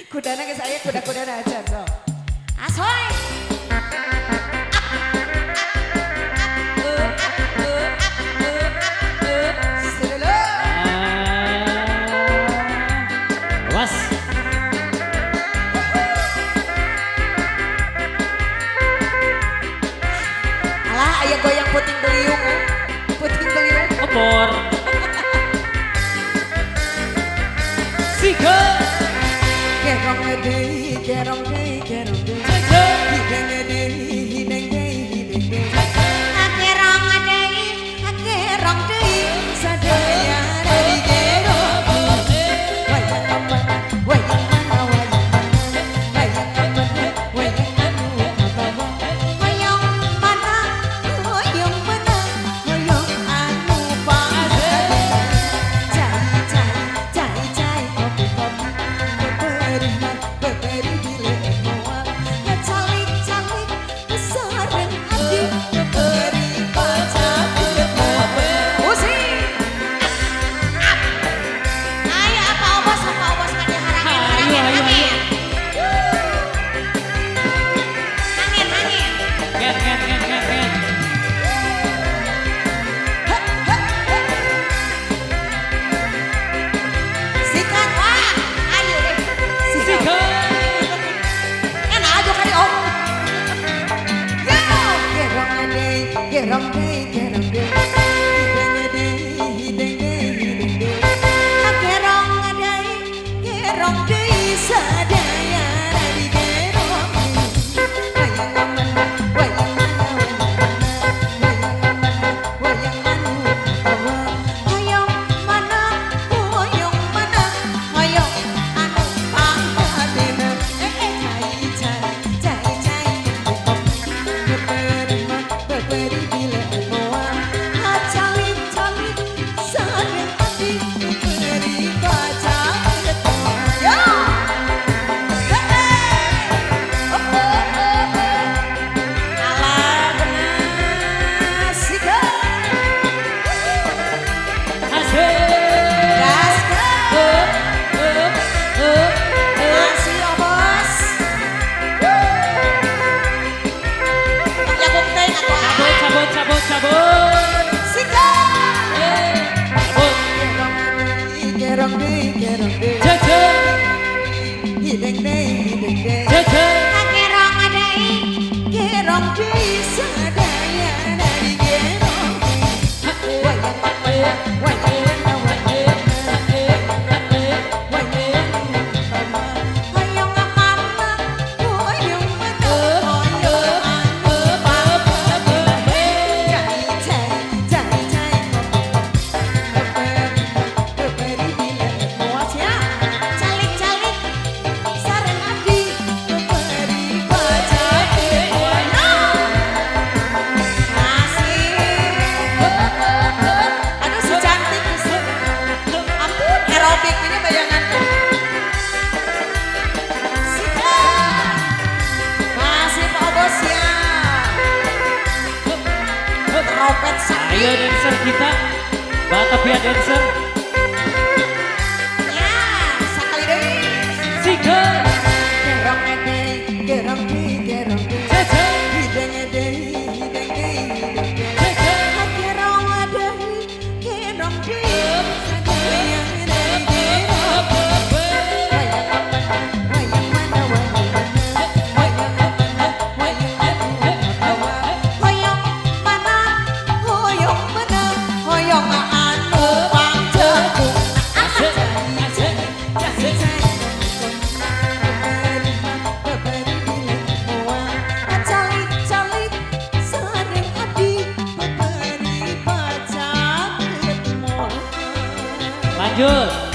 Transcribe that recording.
Kudana ke saya, kuda-kudana aja. So. Asoy. Awas. Alah, ayah goyang puting beliung. Puting beliung. Opor. Sika. Gerong deui, gerong deui, gerong deui. Hideng deui, hideng deui, hideng deui. Gerong deui, gerong deui. Sadaya dari gerong. Wayang mana, wayang mana, wayang mana, wayang anu kabawa. Wayang mana, wayang mana, wayang anu pangadena. Cai, cai, cai, kopi, kopi. Beberi bile moal, calik calik sareng abdi beberi baca moal. Musik. Ayo apa obos kan diharangin. Angin. Get. Sikat wah, ayo deh. Sika. Enak aja kali om. Yo, gerong deui, gerong deui, gerong deui. Hideng deui. Gerong deui, gerong deui sadaya dari gerong. Wayang mana, wayang mana, wayang anu kabawa. Wayang mana, wayang mana, wayang anu pangadena. Cai, beberi bile moal, calik calik sareng abdi beberi baca moal. Yo, alah bener sika, Asik. gaskan. Masih oh bos. Jagung teh atau Cabut. sika. Cabut. Gerong deui. Jaja. Hideng deui. Jaja. Gerong deui sadaya dari gerong. Wayang mana, wayang mana, wayang mana, wayang anu pangadena. Cai, beberi bile moal siap. Calik sareng abdi beberi baca moal. Aduh si cantik sih. Ampun aerobik ini bayangan. Sika. Masih Pak Bos ya. Trompet sakit. Ayo dancer kita. Batavia dancer. Ya, sakali deui. Sika. Gerong deui. Jaja. Hideng deui. Jaja. Gerong deui. Sadaya dari gerong. Wayang mana, wayang anu pangjebung. Asik. Beberi bile moal, calik sareng abdi beberi baca moal. Lanjut.